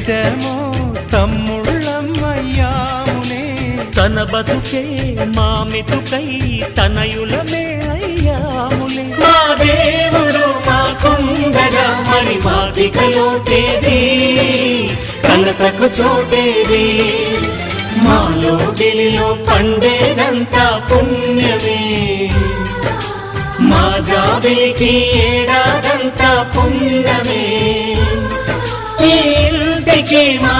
కలిసామో తమ్ముళ్ళమ్మయ్యామునే తన బతుకే మా మెతుకై తనయులమే అయ్యాములే మా దేవుడు మాకుండగా మరి మాదిక లోటేది కలతకు చోటేది మాలో గిలిలో పండేదంతా పుణ్యమే మా జాబిలికి ఏడాదంతా పుణ్యమే ఈ ఇంటికి మా